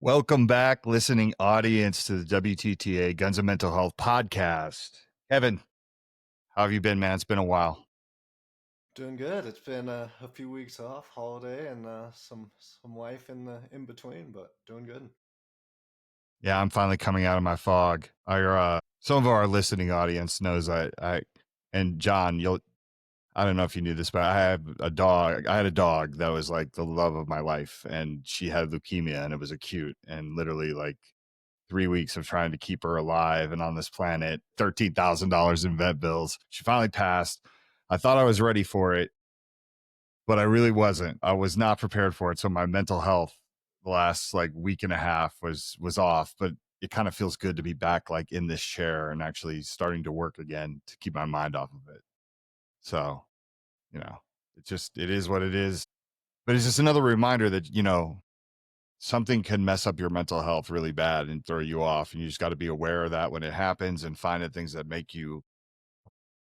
Welcome back, listening audience, to the WTTA Guns and Mental Health podcast. Kevin, how have you been, man? It's been a while. Doing good. It's been a few weeks off, holiday, and some life in between, but doing good. Yeah, I'm finally coming out of my fog. Some of our listening audience knows and John, I don't know if you knew this, but I had a dog that was like the love of my life, and she had leukemia, and it was acute, and literally like 3 weeks of trying to keep her alive and on this planet, $13,000 in vet bills. She finally passed. I thought I was ready for it, but I really wasn't. I was not prepared for it. So my mental health the last like week and a half was off, but it kind of feels good to be back like in this chair and actually starting to work again to keep my mind off of it. So, it is what it is. But it's just another reminder that, something can mess up your mental health really bad and throw you off. And you just got to be aware of that when it happens and find the things that make you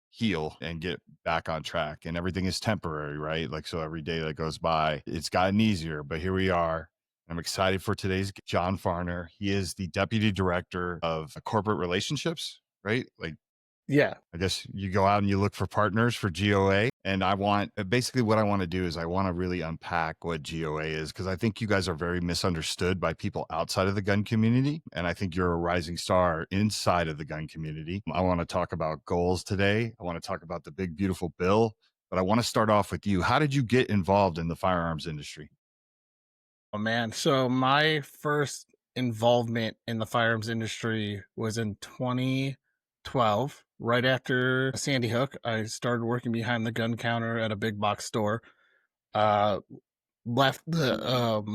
heal and get back on track. And everything is temporary, right? Like, so every day that goes by, it's gotten easier, but here we are. I'm excited for today's John Fahrner. He is the Deputy Director of Corporate Relationships, right? Like, yeah, I guess you go out and you look for partners for GOA. And basically what I want to do is I want to really unpack what GOA is, because I think you guys are very misunderstood by people outside of the gun community. And I think you're a rising star inside of the gun community. I want to talk about goals today. I want to talk about the big, beautiful bill, but I want to start off with you. How did you get involved in the firearms industry? oh man. So my first involvement in the firearms industry was in 2012, right after Sandy Hook. I started working behind the gun counter at a big box store. Uh, left that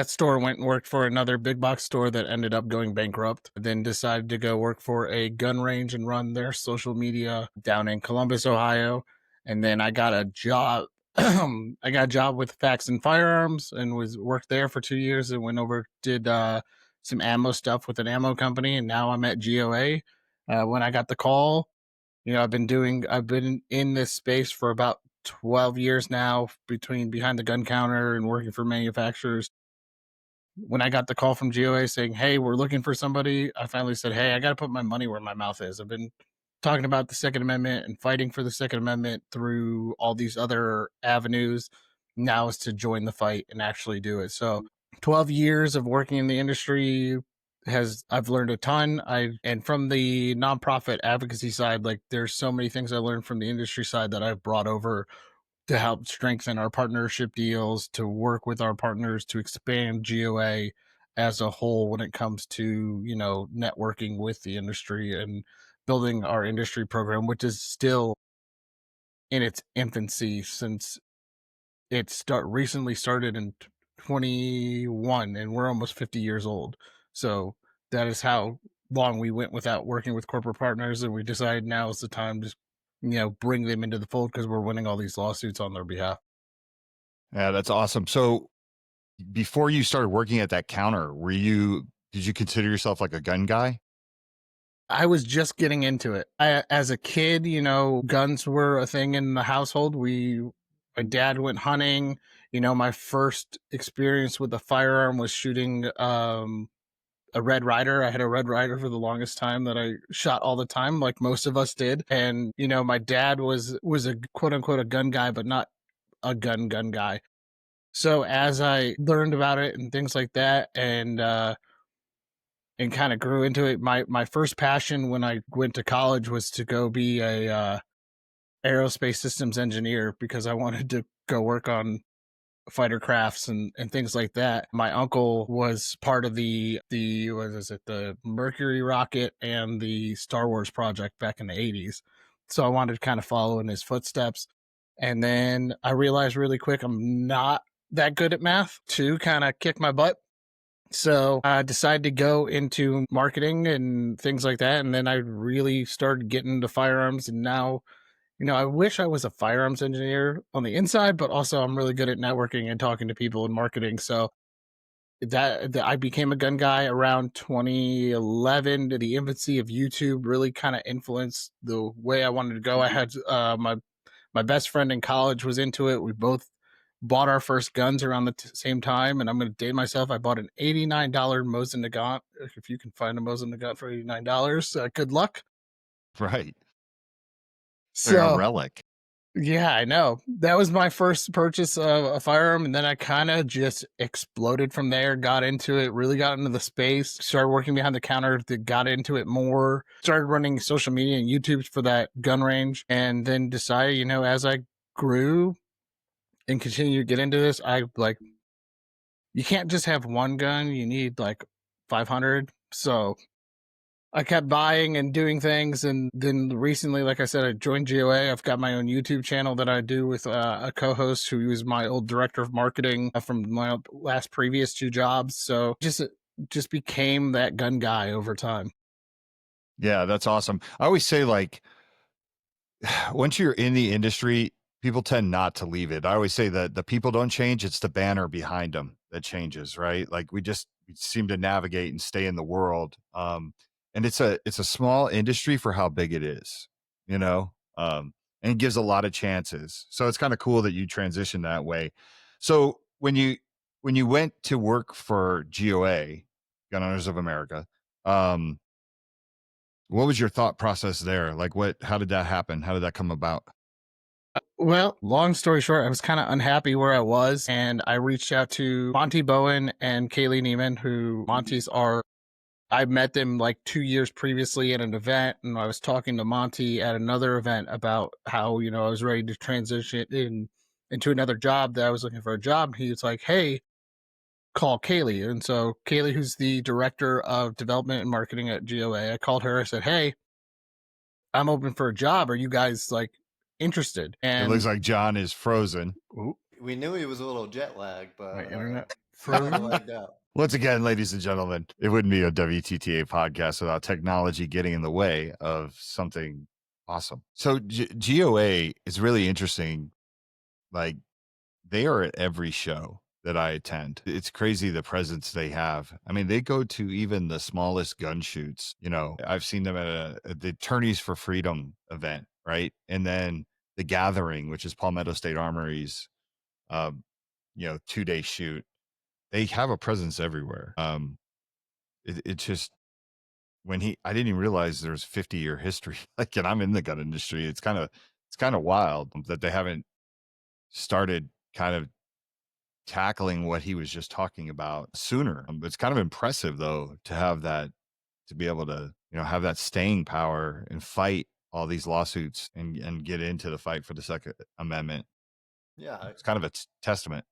store, went and worked for another big box store that ended up going bankrupt. Then decided to go work for a gun range and run their social media down in Columbus, Ohio. And then I got a job. I got a job with Facts and Firearms and worked there for 2 years and went over, did some ammo stuff with an ammo company. And now I'm at GOA. When I got the call, I've been in this space for about 12 years now, between behind the gun counter and working for manufacturers. When I got the call from GOA saying, hey, we're looking for somebody, I finally said, hey, I got to put my money where my mouth is. I've been talking about the Second Amendment and fighting for the Second Amendment through all these other avenues. Now is to join the fight and actually do it. So 12 years of working in the industry I've learned a ton. And from the nonprofit advocacy side, like there's so many things I learned from the industry side that I've brought over to help strengthen our partnership deals, to work with our partners to expand GOA as a whole when it comes to, networking with the industry and building our industry program, which is still in its infancy since it recently started in 21 and we're almost 50 years old. So that is how long we went without working with corporate partners, and we decided now is the time to bring them into the fold because we're winning all these lawsuits on their behalf. Yeah, that's awesome. So before you started working at that counter, did you consider yourself like a gun guy? I was just getting into it. As a kid, guns were a thing in the household. My dad went hunting. My first experience with a firearm was shooting a Red Ryder. I had a Red Ryder for the longest time that I shot all the time, like most of us did. And my dad was a quote unquote a gun guy, but not a gun guy. So as I learned about it and things like that, and kind of grew into it, my first passion when I went to college was to go be a aerospace systems engineer, because I wanted to go work on fighter crafts and things like that. My uncle was part of the Mercury rocket and the Star Wars project back in the 80s. So I wanted to kind of follow in his footsteps. And then I realized really quick I'm not that good at math to kind of kick my butt. So I decided to go into marketing and things like that. And then I really started getting into firearms. And now, I wish I was a firearms engineer on the inside, but also I'm really good at networking and talking to people and marketing. So that I became a gun guy around 2011. The infancy of YouTube really kind of influenced the way I wanted to go. I had my best friend in college was into it. We both bought our first guns around the same time, and I'm going to date myself. I bought an $89 Mosin Nagant. If you can find a Mosin Nagant for $89, good luck. Right. Like a So relic. yeah, I know. That was my first purchase of a firearm, and then I kind of just exploded from there, got into it, really got into the space, started working behind the counter, got into it more, started running social media and YouTube for that gun range, and then decided, you know, as I grew and continued to get into this, I like, you can't just have one gun, you need like 500. So I kept buying and doing things, and then recently, like I said, I joined GOA. I've got my own YouTube channel that I do with a co-host who was my old director of marketing from my last previous 2 jobs. So just became that gun guy over time. Yeah, that's awesome. I always say, like, once you're in the industry, people tend not to leave it. I always say that the people don't change, it's the banner behind them that changes, right? Like we seem to navigate and stay in the world. And it's a small industry for how big it is, you know? And it gives a lot of chances. So it's kind of cool that you transition that way. So when you went to work for GOA, Gun Owners of America, what was your thought process there? Like how did that happen? How did that come about? Well, long story short, I was kind of unhappy where I was, and I reached out to Monty Bowen and Kaylee Neiman, who Monty's are. I met them like 2 years previously at an event, and I was talking to Monty at another event about how, you know, I was ready to transition into another job, that I was looking for a job. He was like, hey, call Kaylee. And so Kaylee, who's the director of development and marketing at GOA, I called her. I said, hey, I'm open for a job. Are you guys like interested? It And looks like John is frozen. ooh, We knew he was a little jet lagged, my but internet kind of froze. lagged out. Once again, ladies and gentlemen, it wouldn't be a WTTA podcast without technology getting in the way of something awesome. So GOA is really interesting. Like they are at every show that I attend. It's crazy the presence they have. I mean, they go to even the smallest gun shoots. You know, I've seen them at the Attorneys for Freedom event, right? And then the Gathering, which is Palmetto State Armory's, um, 2-day shoot. They have a presence everywhere. It just I didn't even realize there's 50-year history. Like, and I'm in the gun industry. It's kind of wild that they haven't started kind of tackling what he was just talking about sooner. It's kind of impressive though to have that, to be able to, have that staying power and fight all these lawsuits and get into the fight for the Second Amendment. Yeah, It's kind of a testament.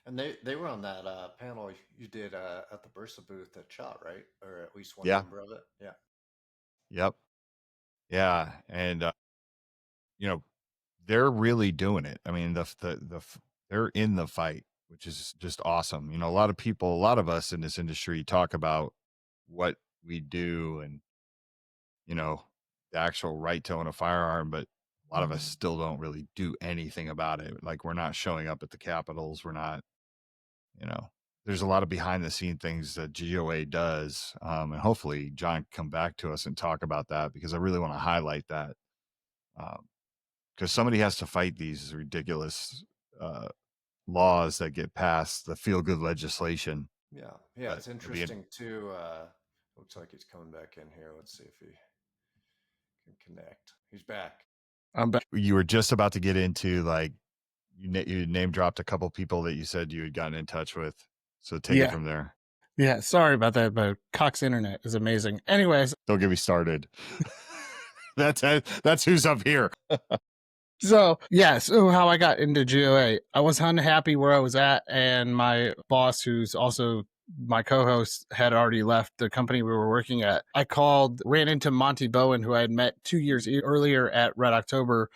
and they were on that panel you did at the Bursa booth at SHOT, right? Or at least one Yeah. member of it. Yeah. Yep. Yeah. And, they're really doing it. I mean, they're in the fight, which is just awesome. A lot of us in this industry talk about what we do and, the actual right to own a firearm, but a lot of us still don't really do anything about it. Like we're not showing up at the capitals. We're not, there's a lot of behind the scene things that GOA does. And hopefully John can come back to us and talk about that because I really want to highlight that. Because somebody has to fight these ridiculous laws that get passed, the feel good legislation. Yeah. But It's interesting too. Looks like he's coming back in here. Let's see if he can connect. He's back. I'm back. You were just about to get into like you name dropped a couple people that you said you had gotten in touch with. So take it from there. Yeah, sorry about that, but Cox internet is amazing. Anyways, Don't get me started. That's who's up here. so how I got into GOA, I was unhappy where I was at, and my boss, who's also my co-host, had already left the company we were working at. I ran into Monty Bowen, who I had met 2 years earlier at Red October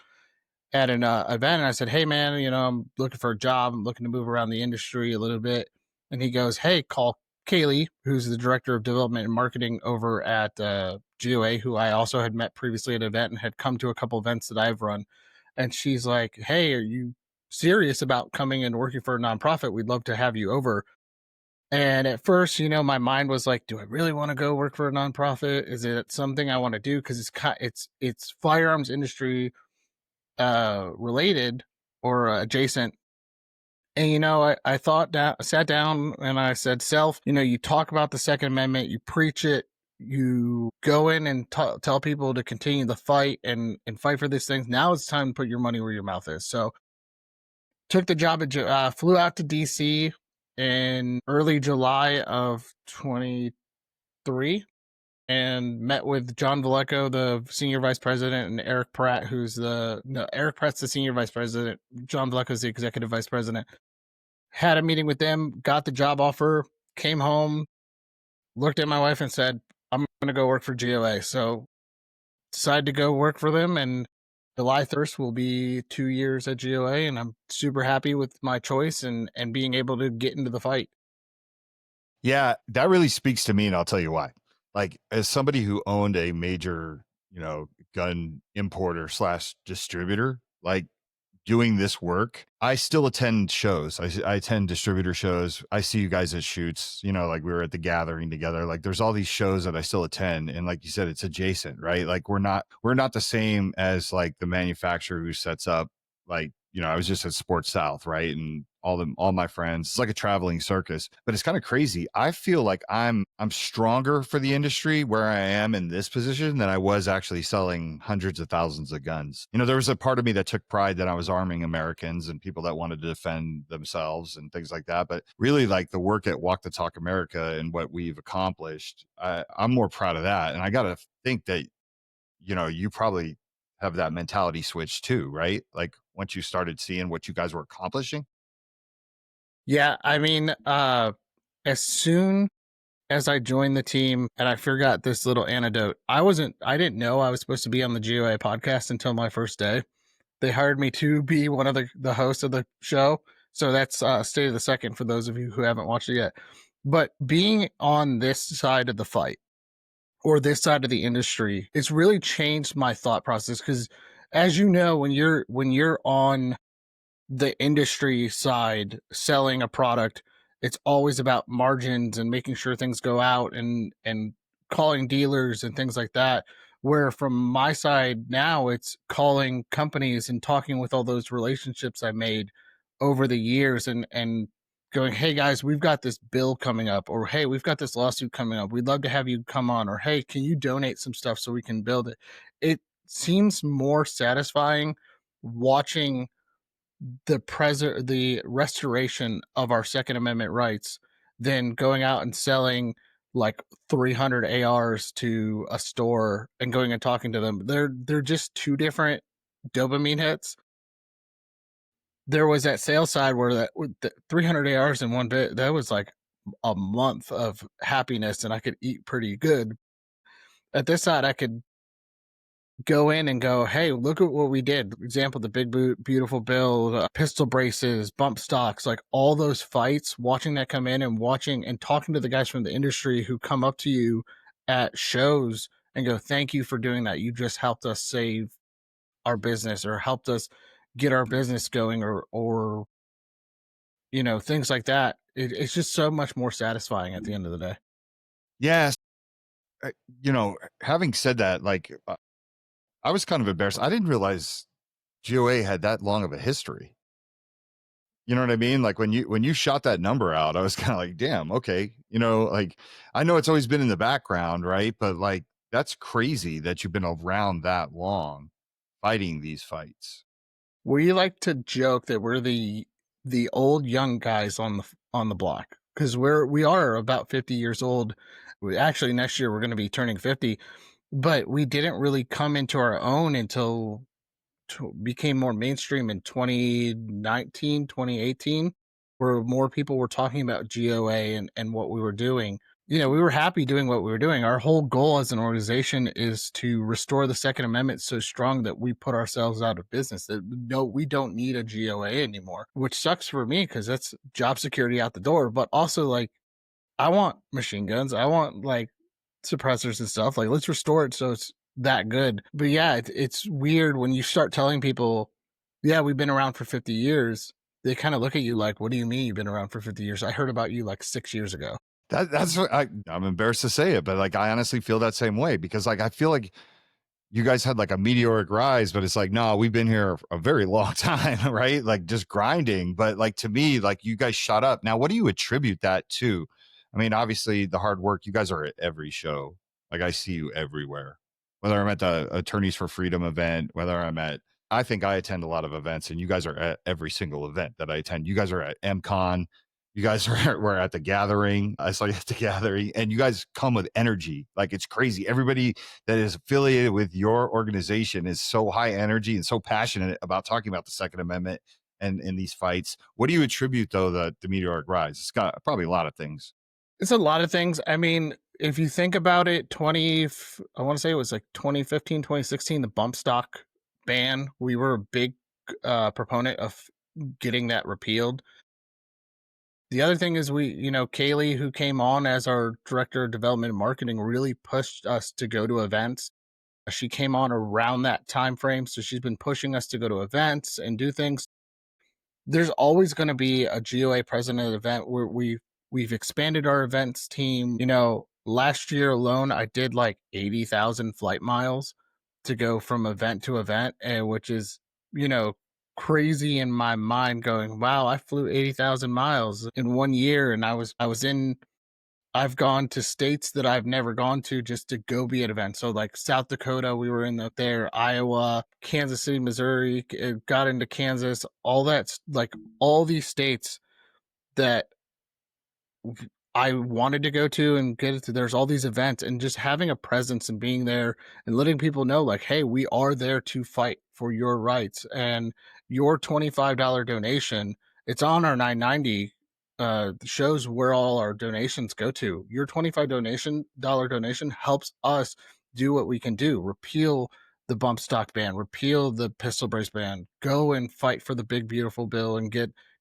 at an event, and I said, hey man, I'm looking for a job, I'm looking to move around the industry a little bit. And he goes, hey, call Kaylee, who's the director of development and marketing over at GOA, who I also had met previously at an event and had come to a couple events that I've run. And she's like, hey, are you serious about coming and working for a nonprofit? We'd love to have you over. And at first, my mind was like, do I really want to go work for a nonprofit? Is it something I want to do? Because it's firearms industry related or adjacent. And, I sat down and I said, Self, you talk about the Second Amendment, you preach it, you go in and tell people to continue the fight and fight for these things. Now it's time to put your money where your mouth is. So took the job, flew out to DC in early July of 23 and met with John Valleco, the senior vice president, and Eric Pratt, Eric Pratt's the senior vice president. John Valleco's the executive vice president. Had a meeting with them, got the job offer, came home, looked at my wife and said, I'm going to go work for GOA. So decided to go work for them, and July 1st will be 2 years at GOA, and I'm super happy with my choice and being able to get into the fight. Yeah, that really speaks to me, and I'll tell you why. Like, as somebody who owned a major, gun importer slash distributor, like, doing this work, I still attend shows. I attend distributor shows. I see you guys at shoots, like we were at the gathering together. Like, there's all these shows that I still attend. And like you said, it's adjacent, right? Like, we're not the same as like the manufacturer who sets up, like, I was just at Sports South, right? And all my friends, it's like a traveling circus, but it's kind of crazy. I feel like I'm stronger for the industry where I am in this position than I was actually selling hundreds of thousands of guns. There was a part of me that took pride that I was arming Americans and people that wanted to defend themselves and things like that. But really, like, the work at Walk the Talk America and what we've accomplished, I'm more proud of that. And I got to think that, you probably have that mentality switch too, right? Like, once you started seeing what you guys were accomplishing. Yeah, I mean, as soon as I joined the team, and I forgot this little anecdote, I didn't know I was supposed to be on the GOA podcast until my first day. They hired me to be one of the hosts of the show. So that's State of the Second for those of you who haven't watched it yet. But being on this side of the fight or this side of the industry, it's really changed my thought process because, as you know, when you're on the industry side selling a product, it's always about margins and making sure things go out and calling dealers and things like that. Where from my side now, it's calling companies and talking with all those relationships I made over the years and going, hey guys, we've got this bill coming up, or hey, we've got this lawsuit coming up. We'd love to have you come on, or hey, can you donate some stuff so we can build it? It seems more satisfying watching the restoration of our Second Amendment rights than going out and selling like 300 ARs to a store and going and talking to them. They're just two different dopamine hits. There was that sales side where the 300 ARs in one bit, that was like a month of happiness, and I could eat pretty good. At this side, I could go in and go, hey, look at what we did. For example, the big beautiful bill, pistol braces, bump stocks, like all those fights, watching that come in and watching and talking to the guys from the industry who come up to you at shows and go, thank you for doing that. You just helped us save our business or helped us get our business going or things like that. It's just so much more satisfying at the end of the day. Yes. Having said that, like, I was kind of embarrassed. I didn't realize GOA had that long of a history. You know what I mean? Like, when you shot that number out, I was kind of like, damn, okay. Like, I know it's always been in the background, right? But like, that's crazy that you've been around that long fighting these fights. We like to joke that we're the old young guys on the block because we are about 50 years old. Actually, next year we're going to be turning 50, but we didn't really come into our own until became more mainstream in 2019, 2018, where more people were talking about GOA and what we were doing. We were happy doing what we were doing. Our whole goal as an organization is to restore the Second Amendment so strong that we put ourselves out of business. That no, we don't need a GOA anymore, which sucks for me because that's job security out the door. But also, like, I want machine guns. I want like suppressors and stuff. Like, let's restore it so it's that good. But yeah, it's weird when you start telling people, yeah, we've been around for 50 years. They kind of look at you like, what do you mean you've been around for 50 years? I heard about you like 6 years ago. That's what I'm embarrassed to say it, but like, I honestly feel that same way because like, I feel like you guys had like a meteoric rise, but it's like, no, we've been here a very long time, right? Like just grinding. But like to me, like you guys shot up. Now, what do you attribute that to? I mean, obviously the hard work, you guys are at every show. Like I see you everywhere, whether I'm at the Attorneys for Freedom event, whether I'm at, I think I attend a lot of events and you guys are at every single event that I attend. You guys are at MCon. You guys were at the gathering. I saw you at the gathering and you guys come with energy. Like it's crazy. Everybody that is affiliated with your organization is so high energy and so passionate about talking about the Second Amendment and in these fights. What do you attribute though the meteoric rise? It's got probably a lot of things. It's a lot of things. I mean, if you think about it, I want to say it was like 2015, 2016, the bump stock ban, we were a big proponent of getting that repealed. The other thing is Kaylee, who came on as our director of development and marketing, really pushed us to go to events. She came on around that time frame, so she's been pushing us to go to events and do things. There's always going to be a GOA president event where we've expanded our events team. Last year alone, I did like 80,000 flight miles to go from event to event, and which is, crazy in my mind going, wow, I flew 80,000 miles in 1 year. And I've gone to states that I've never gone to just to go be at events. So like South Dakota, we were there, Iowa, Kansas City, Missouri, got into Kansas, all that, like all these states that I wanted to go to and get it to. There's all these events, and just having a presence and being there and letting people know like, hey, we are there to fight for your rights, and your $25 donation, it's on our 990 shows where all our donations go to. Your $25 donation helps us do what we can do: repeal the bump stock ban, repeal the pistol brace ban, go and fight for the big beautiful bill and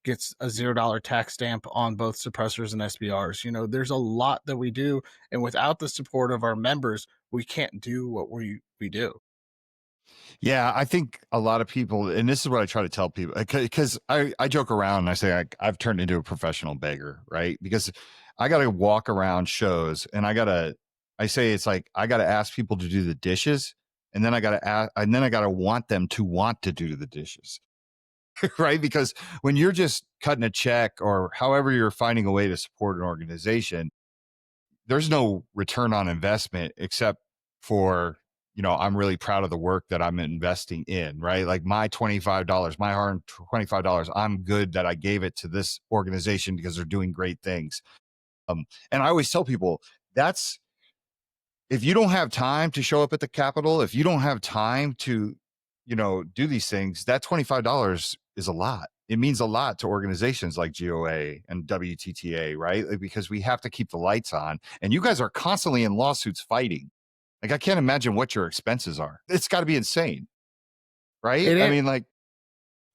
gets a $0 tax stamp on both suppressors and SBRs. There's a lot that we do, and without the support of our members, we can't do what we do. Yeah, I think a lot of people, and this is what I try to tell people, because I joke around and I say I've turned into a professional beggar, right? Because I got to walk around shows and I say it's like I got to ask people to do the dishes, and then I got to want them to want to do the dishes. Right? Because when you're just cutting a check or however you're finding a way to support an organization, there's no return on investment except for, I'm really proud of the work that I'm investing in, right? Like my $25, my hard $25, I'm good that I gave it to this organization because they're doing great things. And I always tell people that's, if you don't have time to show up at the Capitol, if you don't have time to, do these things, that $25 is a lot. It means a lot to organizations like GOA and WTTA, right? Like, because we have to keep the lights on, and you guys are constantly in lawsuits fighting. Like, I can't imagine what your expenses are. It's got to be insane, right? I mean, like,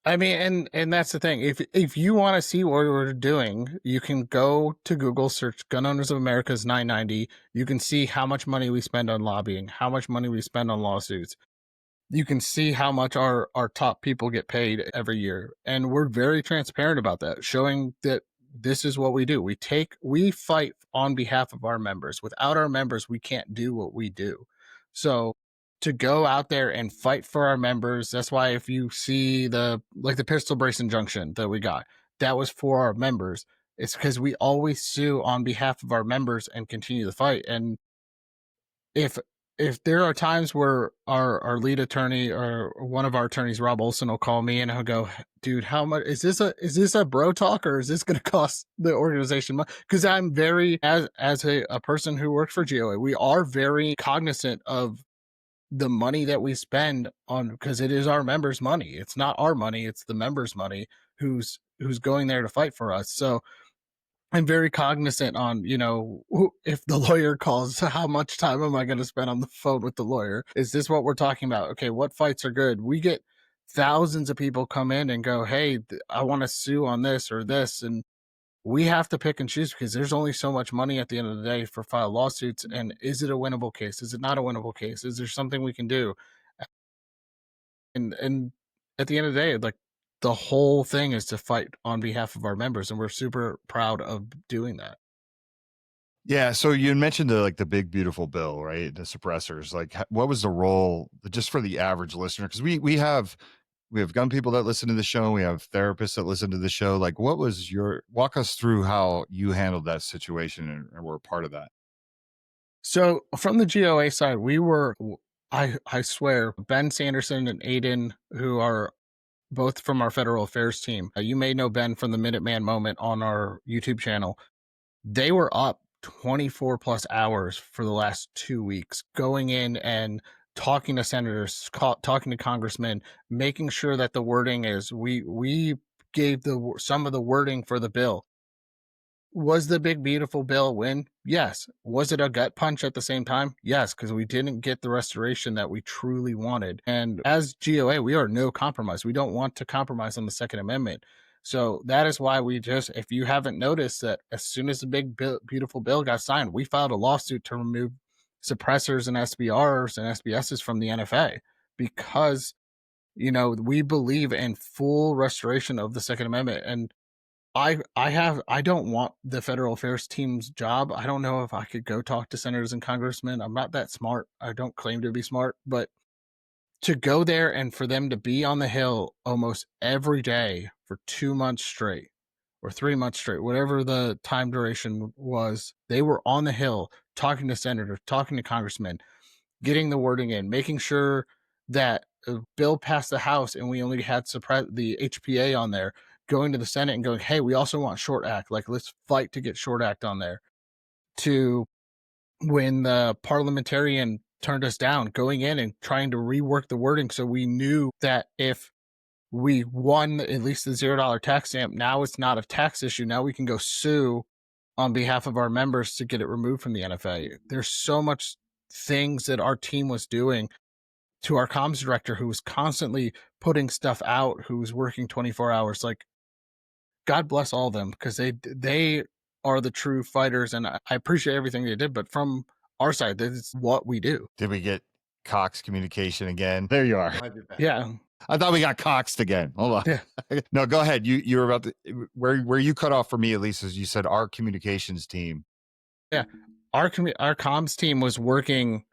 and that's the thing. If you want to see what we're doing, you can go to Google, search Gun Owners of America's 990. You can see how much money we spend on lobbying, how much money we spend on lawsuits. You can see how much our top people get paid every year. And we're very transparent about that, showing that this is what we do. We fight on behalf of our members. Without our members, we can't do what we do. So to go out there and fight for our members, that's why if you see the pistol brace injunction that we got, that was for our members. It's because we always sue on behalf of our members and continue the fight. And if there are times where our lead attorney or one of our attorneys, Rob Olson, will call me and he'll go, dude, how much is this a bro talk, or is this going to cost the organization money? Because I'm very, as a person who works for GOA, we are very cognizant of the money that we spend on, because it is our members' money. It's not our money, it's the members' money who's going there to fight for us. So I'm very cognizant on, if the lawyer calls, how much time am I going to spend on the phone with the lawyer? Is this what we're talking about? Okay, what fights are good? We get thousands of people come in and go, hey, I want to sue on this or this. And we have to pick and choose because there's only so much money at the end of the day for file lawsuits. And is it a winnable case? Is it not a winnable case? Is there something we can do? And at the end of the day, like, the whole thing is to fight on behalf of our members, and we're super proud of doing that. Yeah. So you mentioned the big beautiful bill, right? The suppressors. Like, what was the role just for the average listener? Because we have gun people that listen to the show. We have therapists that listen to the show. Like, what was walk us through how you handled that situation and were a part of that? So from the GOA side, I swear, Ben Sanderson and Aiden, who are both from our federal affairs team. You may know Ben from the Minuteman Moment on our YouTube channel. They were up 24 plus hours for the last 2 weeks, going in and talking to senators, talking to congressmen, making sure that the wording is, we gave some of the wording for the bill. Was the big beautiful bill a win? Yes. Was it a gut punch at the same time? Yes, because we didn't get the restoration that we truly wanted. And as GOA, we are no compromise. We don't want to compromise on the Second Amendment. So that is why if you haven't noticed, that as soon as the big beautiful bill got signed, we filed a lawsuit to remove suppressors and SBRs and SBSs from the NFA, because we believe in full restoration of the Second Amendment. And I don't want the federal affairs team's job. I don't know if I could go talk to senators and congressmen. I'm not that smart. I don't claim to be smart, but to go there and for them to be on the Hill almost every day for 2 months straight or 3 months straight, whatever the time duration was, they were on the Hill talking to senators, talking to congressmen, getting the wording in, making sure that a bill passed the House and we only had the HPA on there, going to the Senate and going, hey, we also want Short Act. Like, let's fight to get Short Act on there. To when the parliamentarian turned us down, going in and trying to rework the wording so we knew that if we won at least the $0 tax stamp, now it's not a tax issue. Now we can go sue on behalf of our members to get it removed from the NFA. There's so much things that our team was doing, to our comms director, who was constantly putting stuff out, who was working 24 hours. Like, God bless all of them, because they are the true fighters, and I appreciate everything they did. But from our side, this is what we do. Did we get Cox communication again? There you are. Might be back. Yeah. I thought we got coxed again. Hold on. Yeah. No, go ahead. You were about to where you cut off for me, at least, as you said, our communications team. Yeah. Our comms team was working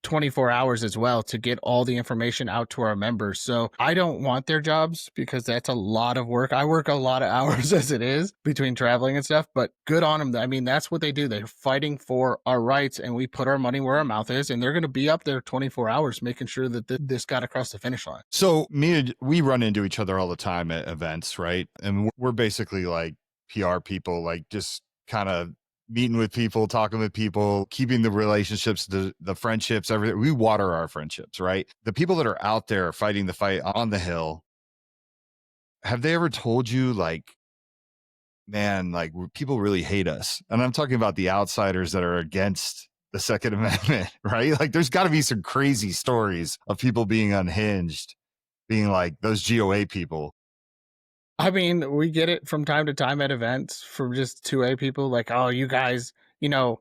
24 hours as well to get all the information out to our members. So I don't want their jobs, because that's a lot of work. I work a lot of hours as it is between traveling and stuff, but good on them. I mean, that's what they do. They're fighting for our rights, and we put our money where our mouth is, and they're going to be up there 24 hours making sure that this got across the finish line. So we run into each other all the time at events, right? And we're basically like PR people, like just kind of meeting with people, talking with people, keeping the relationships, the friendships, everything. We water our friendships, right? The people that are out there fighting the fight on the Hill, have they ever told you, like, man, like, people really hate us? And I'm talking about the outsiders that are against the Second Amendment, right? Like, there's got to be some crazy stories of people being unhinged, being like those GOA people. I mean, we get it from time to time at events from just 2A people, like, oh, you guys, the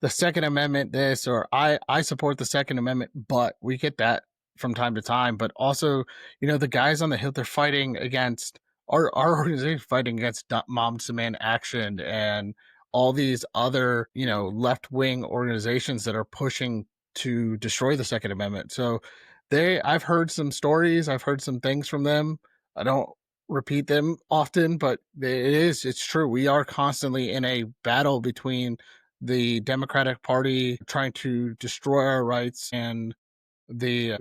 Second Amendment this, or I support the Second Amendment, but we get that from time to time. But also, the guys on the Hill, they're fighting against our organization, fighting against Moms Demand Action and all these other, left-wing organizations that are pushing to destroy the Second Amendment. So I've heard some stories, I've heard some things from them. I don't repeat them often, but it's true. We are constantly in a battle between the Democratic Party trying to destroy our rights and the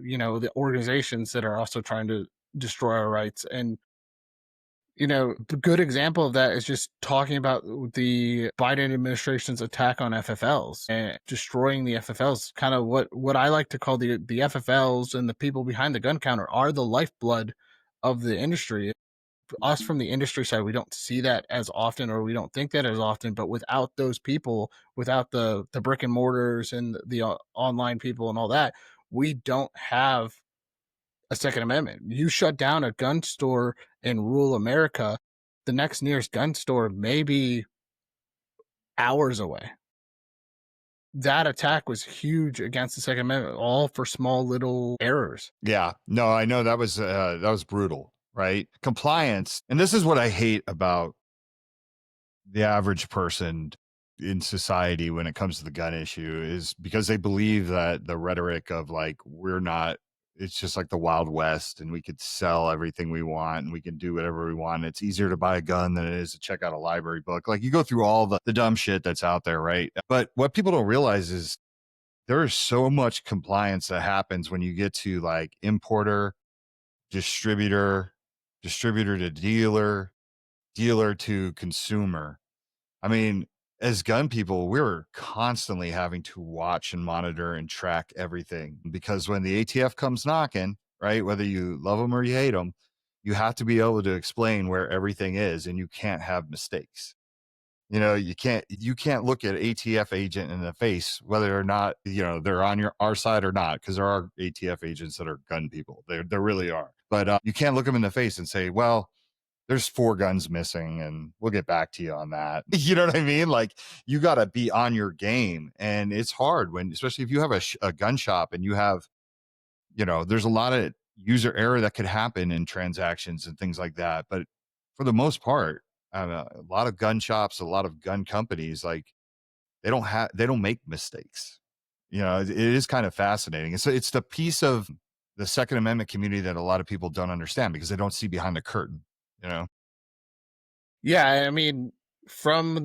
organizations that are also trying to destroy our rights. And the good example of that is just talking about the Biden administration's attack on FFLs and destroying the FFLs. Kind of what I like to call the FFLs and the people behind the gun counter are the lifeblood of the industry. Us from the industry side, we don't see that as often, or we don't think that as often. But without those people, without the brick and mortars and the online people and all that, we don't have a Second Amendment. You shut down a gun store in rural America, the next nearest gun store may be hours away. That attack was huge against the Second Amendment, all for small little errors. Yeah, no, I know that was brutal, right? Compliance, and this is what I hate about the average person. in society when it comes to the gun issue is because they believe that the rhetoric of like, we're not, it's just like the Wild West and we could sell everything we want and we can do whatever we want. It's easier to buy a gun than it is to check out a library book. Like you go through all the dumb shit that's out there, right? But what people don't realize is there is so much compliance that happens when you get to like importer, distributor, distributor to dealer, dealer to consumer. I mean, as gun people, we're constantly having to watch and monitor and track everything because when the ATF comes knocking, right, whether you love them or you hate them, you have to be able to explain where everything is and you can't have mistakes. You know, you can't look at ATF agent in the face whether or not, you know, they're on our side or not, because there are ATF agents that are gun people. There really are. But you can't look them in the face and say, well, there's 4 guns missing and we'll get back to you on that. You know what I mean? Like you got to be on your game. And it's hard when, especially if you have a gun shop and you have, you know, there's a lot of user error that could happen in transactions and things like that. But for the most part, a lot of gun shops, a lot of gun companies, like they don't make mistakes. You know, it is kind of fascinating. And so it's the piece of the Second Amendment community that a lot of people don't understand because they don't see behind the curtain, you know? Yeah, I mean, from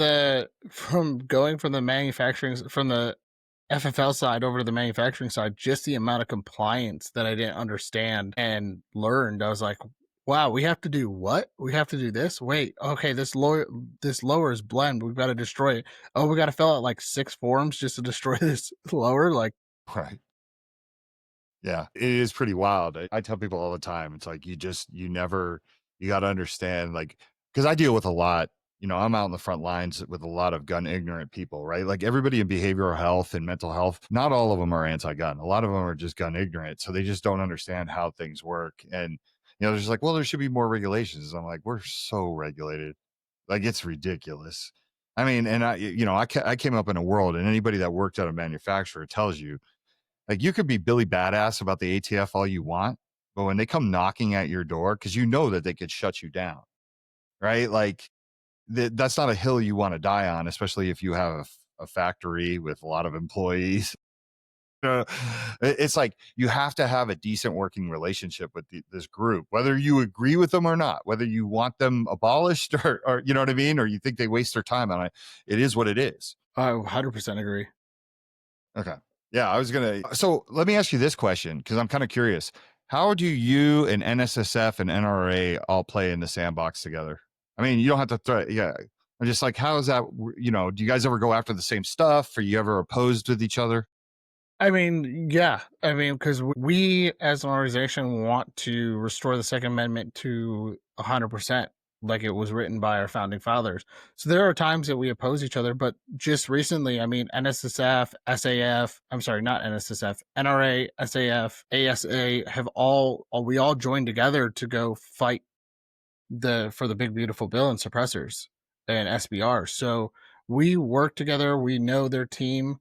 going from the manufacturing from the FFL side over to the manufacturing side, just the amount of compliance that I didn't understand and learned, I was like, wow, we have to do what? We have to do this? Wait, okay, this lowers blend. We've got to destroy it. Oh, we got to fill out like 6 forms just to destroy this lower. Like, Right. Yeah, it is pretty wild. I tell people all the time, it's like you got to understand, like, because I deal with a lot, you know, I'm out in the front lines with a lot of gun ignorant people, right? Like everybody in behavioral health and mental health, not all of them are anti gun. A lot of them are just gun ignorant. So they just don't understand how things work. And, you know, they're just like, well, there should be more regulations. I'm like, we're so regulated. Like it's ridiculous. I mean, and I came up in a world, and anybody that worked at a manufacturer tells you, like you could be Billy Badass about the ATF all you want, but when they come knocking at your door, because you know that they could shut you down, right? Like that's not a hill you want to die on, especially if you have a factory with a lot of employees. Uh, it's like you have to have a decent working relationship with this group, whether you agree with them or not, whether you want them abolished or you know what I mean, or you think they waste their time on it. It is what it is. I 100% agree. Okay. Yeah, I was gonna. So let me ask you this question because I'm kind of curious. How do you and NSSF and NRA all play in the sandbox together? I mean, you don't have to throw. Yeah, I'm just like, how is that? You know, do you guys ever go after the same stuff? Are you ever opposed with each other? I mean, yeah. I mean, because we as an organization want to restore the Second Amendment to 100%, like it was written by our founding fathers. So there are times that we oppose each other, but just recently, I mean, NSSF, SAF, I'm sorry, not NSSF, NRA, SAF, ASA have we all joined together to go fight for the big beautiful bill and suppressors and SBR. So we work together. We know their team.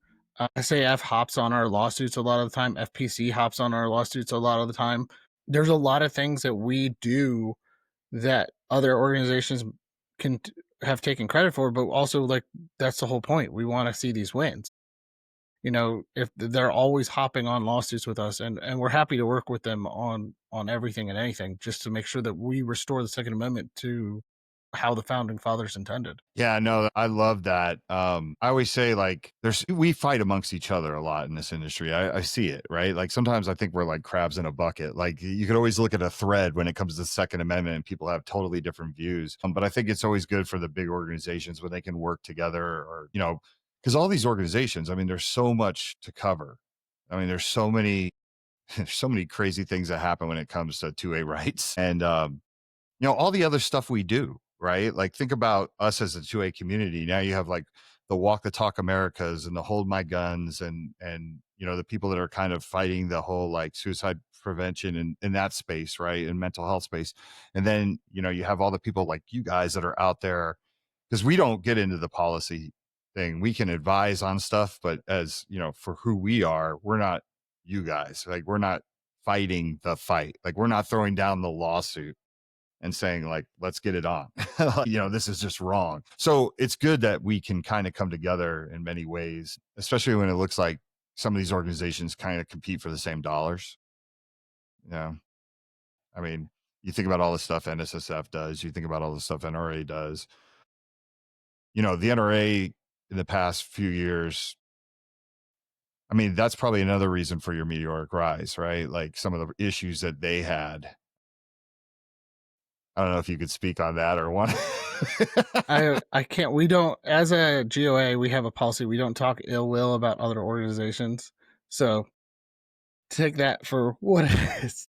SAF hops on our lawsuits a lot of the time. FPC hops on our lawsuits a lot of the time. There's a lot of things that we do that other organizations can have taken credit for, but also like that's the whole point. We want to see these wins. You know, if they're always hopping on lawsuits with us, and we're happy to work with them on everything and anything, just to make sure that we restore the Second Amendment to how the founding fathers intended. Yeah, no, I love that. I always say like we fight amongst each other a lot in this industry. I see it, right? Like sometimes I think we're like crabs in a bucket. Like you could always look at a thread when it comes to the Second Amendment and people have totally different views. But I think it's always good for the big organizations when they can work together or, you know, because all these organizations, I mean, there's so much to cover. I mean, there's so many, there's so many crazy things that happen when it comes to 2A rights. And you know, all the other stuff we do, right? Like think about us as a 2A community. Now you have like the Walk the Talk Americas and the Hold My Guns and you know, the people that are kind of fighting the whole like suicide prevention in that space, right? In mental health space. And then, you know, you have all the people like you guys that are out there because we don't get into the policy thing. We can advise on stuff, but as you know, for who we are, we're not you guys. Like we're not fighting the fight. Like we're not throwing down the lawsuit. and saying like, let's get it on. This is just wrong. So it's good that we can kind of come together in many ways, especially when it looks like some of these organizations kind of compete for the same dollars. I mean, you think about all the stuff NSSF does, you think about all the stuff NRA does. The NRA in the past few years, I mean, that's probably another reason for your meteoric rise, right? Like some of the issues that they had. I don't know if you could speak on that or want. I can't. We don't, as a GOA, we have a policy. We don't talk ill will about other organizations. So take that for what it is.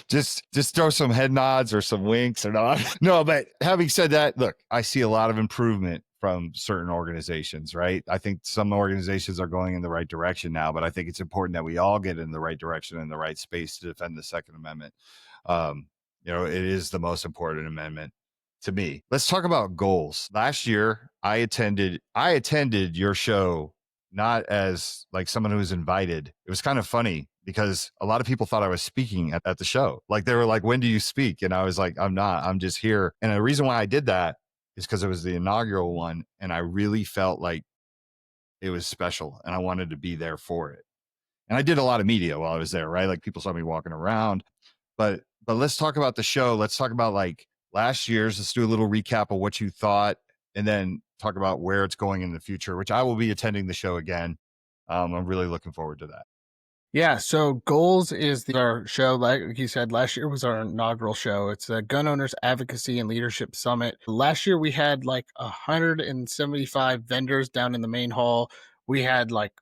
Just throw some head nods or some winks or not. No, but having said that, look, I see a lot of improvement from certain organizations, right? I think some organizations are going in the right direction now, but I think it's important that we all get in the right direction and the right space to defend the Second Amendment. It is the most important amendment to me. Let's talk about goals. Last year, I attended your show, not as like someone who was invited. It was kind of funny because a lot of people thought I was speaking at the show. Like they were like, when do you speak? And I was like, I'm not, I'm just here. And the reason why I did that is because it was the inaugural one. And I really felt like it was special and I wanted to be there for it. And I did a lot of media while I was there, right? Like people saw me walking around, but let's talk about the show. Let's talk about like last year's, let's do a little recap of what you thought and then talk about where it's going in the future, which I will be attending the show again. I'm really looking forward to that. Yeah, so Goals is our show. Like you said, last year was our inaugural show. It's the Gun Owners Advocacy and Leadership Summit. Last year we had like 175 vendors down in the main hall. We had like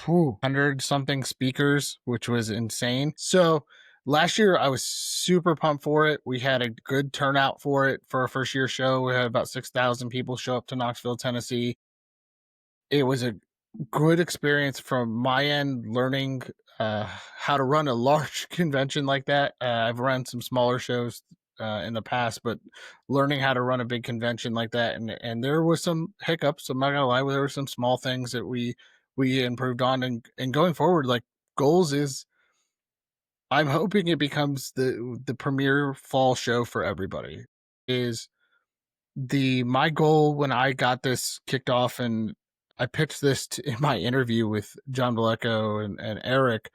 100 something speakers, which was insane. So last year I was super pumped for it. We had a good turnout for it for our first year show. We had about 6,000 people show up to Knoxville, Tennessee. It was a good experience from my end, learning how to run a large convention like that. I've run some smaller shows in the past, but learning how to run a big convention like that, and there was some hiccups. I'm not gonna lie, there were some small things that we improved on, and going forward, like Goals is, I'm hoping it becomes the premier fall show for everybody. Is my goal when I got this kicked off, and I pitched this in my interview with John Valecco and Eric,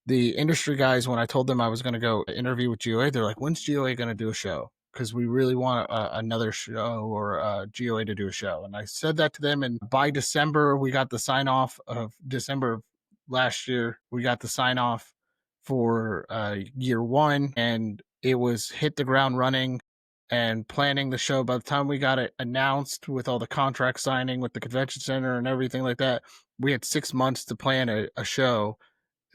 the industry guys, when I told them I was going to go interview with GOA, they're like, when's GOA going to do a show? Because we really want another show or GOA to do a show. And I said that to them. And by December, we got the sign off of December of last year. We got the sign off for year one, and it was hit the ground running and planning the show. By the time we got it announced with all the contract signing with the convention center and everything like that, we had 6 months to plan a show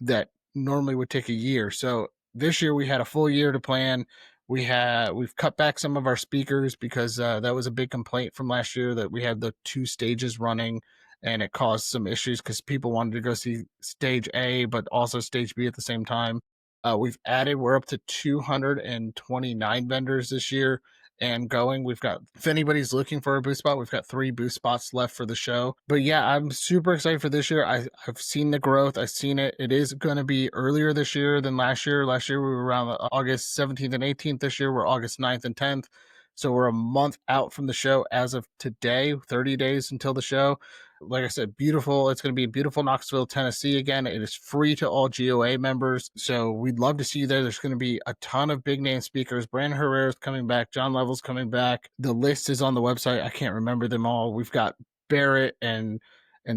that normally would take a year. So this year we had a full year to plan. We've cut back some of our speakers because that was a big complaint from last year, that we had the 2 stages running and it caused some issues because people wanted to go see stage A but also stage B at the same time. We're up to 229 vendors this year and going. We've got, if anybody's looking for a booth spot, we've got 3 booth spots left for the show. But yeah, I'm super excited for this year. I've seen the growth. I've seen it. It is going to be earlier this year than last year. Last year we were around August 17th and 18th. This year we're August 9th and 10th. So we're a month out from the show as of today, 30 days until the show. Like I said, beautiful. It's going to be in beautiful Knoxville, Tennessee again. It is free to all GOA members. So we'd love to see you there. There's going to be a ton of big name speakers. Brandon Herrera's coming back. John Level's coming back. The list is on the website. I can't remember them all. We've got Barrett and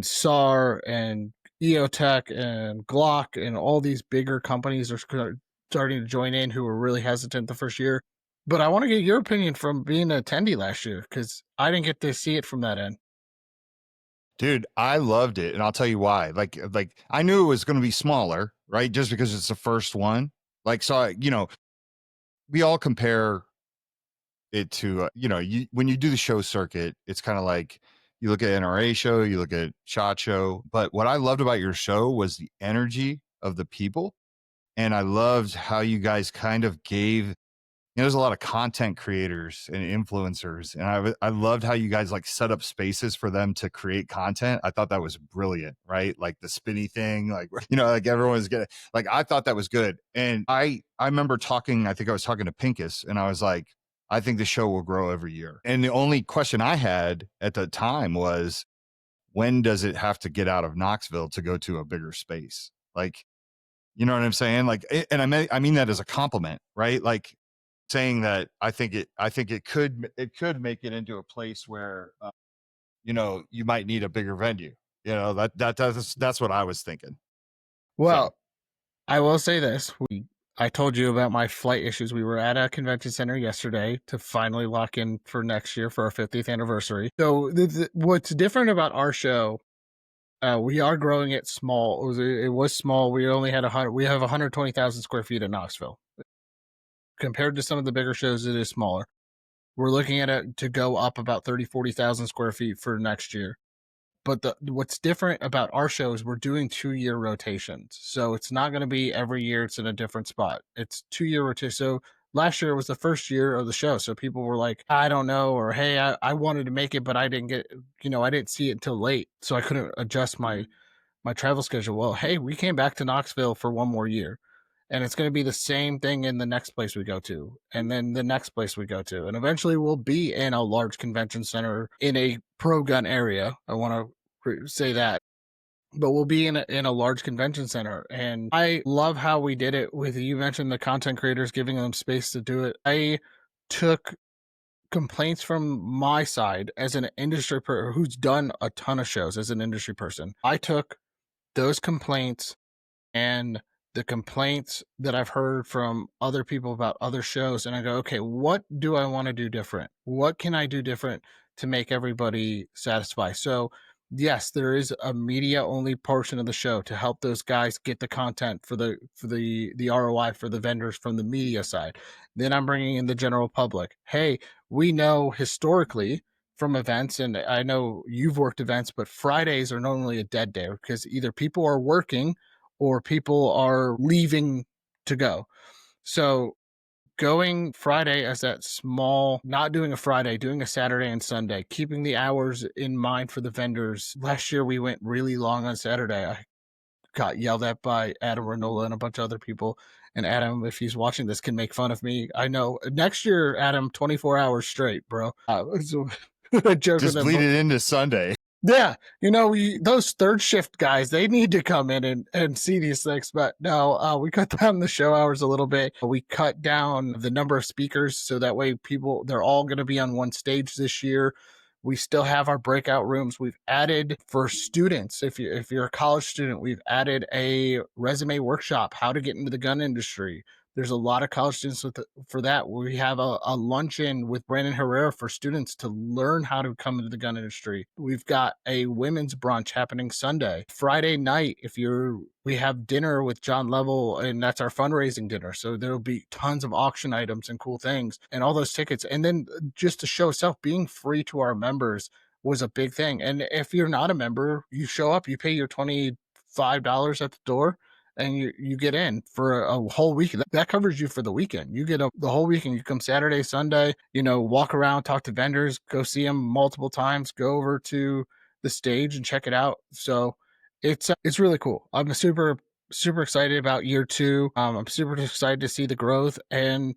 SAR and EOTech and Glock and all these bigger companies are starting to join in who were really hesitant the first year. But I want to get your opinion from being an attendee last year, because I didn't get to see it from that end. Dude, I loved it, and I'll tell you why. Like I knew it was going to be smaller, right? Just because it's the first one. Like, so we all compare it to when you do the show circuit, it's kind of like you look at NRA show, you look at SHOT Show. But what I loved about your show was the energy of the people, and I loved how you guys kind of gave. There's a lot of content creators and influencers, and I loved how you guys like set up spaces for them to create content. I thought that was brilliant, right? Like the spinny thing, like like everyone's getting, like, I thought that was good. And I remember talking, I think I was talking to Pincus, and I was like, I think the show will grow every year. And the only question I had at the time was, when does it have to get out of Knoxville to go to a bigger space? Like, you know what I'm saying? Like, and I mean that as a compliment, right? Like saying that I think it could make it into a place where, you might need a bigger venue. That's what I was thinking. Well, I will say this. I told you about my flight issues. We were at a convention center yesterday to finally lock in for next year for our 50th anniversary. So what's different about our show, we are growing it small. It was small. We only had we have 120,000 square feet in Knoxville. Compared to some of the bigger shows, it is smaller. We're looking at it to go up about 40,000 square feet for next year. But what's different about our show is we're doing 2-year rotations. So it's not going to be every year it's in a different spot. It's 2-year rotation. So last year was the first year of the show. So people were like, I don't know, or hey, I wanted to make it, but I didn't get, I didn't see it until late. So I couldn't adjust my travel schedule. Well, hey, we came back to Knoxville for one more year. And it's going to be the same thing in the next place we go to, and then the next place we go to. And eventually we'll be in a large convention center in a pro-gun area. I want to say that. But we'll be in a large convention center. And I love how we did it with, you mentioned the content creators, giving them space to do it. I took complaints from my side as an industry person who's done a ton of shows as an industry person. I took those complaints and the complaints that I've heard from other people about other shows, and I go, okay, what do I want to do different? What can I do different to make everybody satisfied? So yes, there is a media only portion of the show to help those guys get the content for the ROI for the vendors from the media side. Then I'm bringing in the general public. Hey, we know historically from events, and I know you've worked events, but Fridays are normally a dead day because either people are working or people are leaving to go. So going Friday as that small, not doing a Friday, doing a Saturday and Sunday, keeping the hours in mind for the vendors. Last year we went really long on Saturday. I got yelled at by Adam Renola and a bunch of other people. And Adam, if he's watching this, can make fun of me. I know. Next year, Adam, 24 hours straight, bro. So I joke Just with bleed them. it into Sunday. Yeah, those third shift guys, they need to come in and see these things. But no, we cut down the show hours a little bit. We cut down the number of speakers so that way they're all going to be on one stage this year. We still have our breakout rooms. We've added for students. If you're a college student, we've added a resume workshop, how to get into the gun industry. There's a lot of college students for that. We have a luncheon with Brandon Herrera for students to learn how to come into the gun industry. We've got a women's brunch happening Sunday. Friday night, we have dinner with John Level, and that's our fundraising dinner. So there'll be tons of auction items and cool things and all those tickets. And then just the show itself being free to our members was a big thing. And if you're not a member, you show up, you pay your $25 at the door, and you get in for a whole week. That covers you for the weekend. You get the whole weekend. You come Saturday, Sunday, walk around, talk to vendors, go see them multiple times, go over to the stage and check it out. So it's really cool. I'm super, super excited about year 2. I'm super excited to see the growth, and,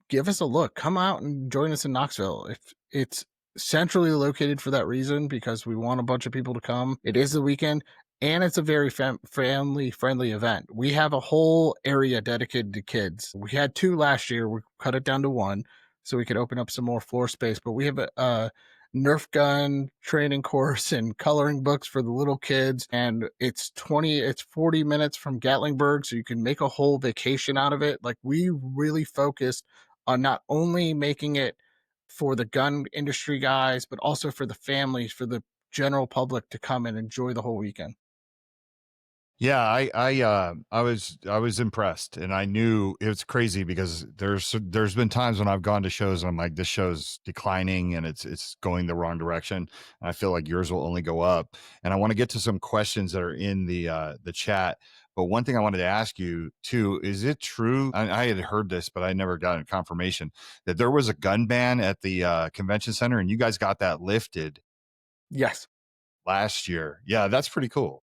give us a look. Come out and join us in Knoxville. If it's centrally located for that reason, because we want a bunch of people to come. It is the weekend, and it's a very family-friendly event. We have a whole area dedicated to kids. We had 2 last year. We cut it down to 1 so we could open up some more floor space. But we have a Nerf gun training course and coloring books for the little kids. And it's 40 minutes from Gatlinburg, so you can make a whole vacation out of it. Like, we really focused on not only making it for the gun industry guys, but also for the families, for the general public to come and enjoy the whole weekend. Yeah, I was impressed, and I knew it was crazy because there's been times when I've gone to shows and I'm like, this show's declining and it's going the wrong direction. And I feel like yours will only go up. And I want to get to some questions that are in the chat. But one thing I wanted to ask you too, is it true? I had heard this, but I never got a confirmation that there was a gun ban at the convention center, and you guys got that lifted Yes. last year. Yeah, that's pretty cool.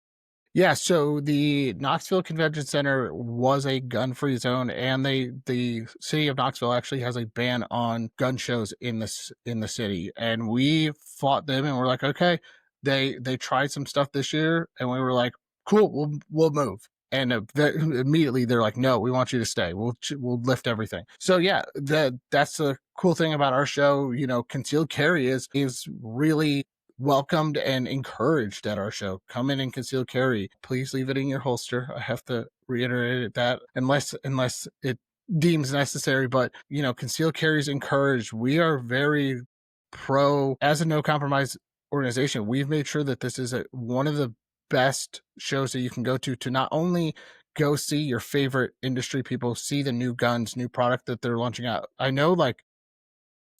Yeah, so the Knoxville Convention Center was a gun-free zone, and the city of Knoxville actually has a ban on gun shows in the city. And we fought them, and we're like, okay, they tried some stuff this year, and we were like, cool, we'll move. And immediately they're like, no, we want you to stay. We'll lift everything. So yeah, that's the cool thing about our show. You know, concealed carry is really welcomed and encouraged at our show. Come in and conceal carry. Please leave it in your holster. I have to reiterate that unless it deems necessary. But you know, conceal carry is encouraged. We are very pro as a no compromise organization. We've made sure that this is one of the best shows that you can go to not only go see your favorite industry people, see the new guns, new product that they're launching out. I know like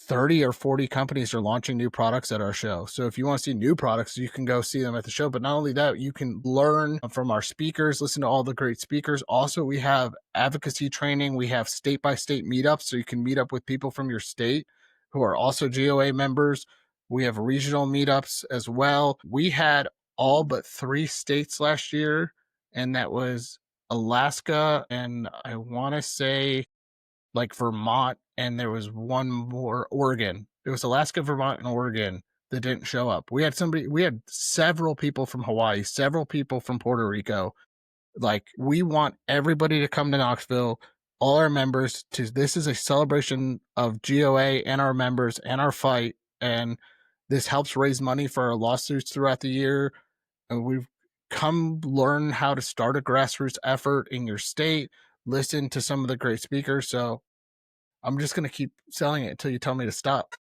30 or 40 companies are launching new products at our show. So if you want to see new products, you can go see them at the show. But not only that, you can learn from our speakers, listen to all the great speakers. Also, we have advocacy training. We have state by state meetups. So you can meet up with people from your state who are also GOA members. We have regional meetups as well. We had all but 3 states last year, and that was Alaska, and I want to say like Vermont, and there was one more, Oregon. It was Alaska, Vermont, and Oregon that didn't show up. We had several people from Hawaii, several people from Puerto Rico. Like, we want everybody to come to Knoxville, all our members. This is a celebration of GOA and our members and our fight, and this helps raise money for our lawsuits throughout the year. And we've come learn how to start a grassroots effort in your state, listen to some of the great speakers. So I'm just going to keep selling it until you tell me to stop.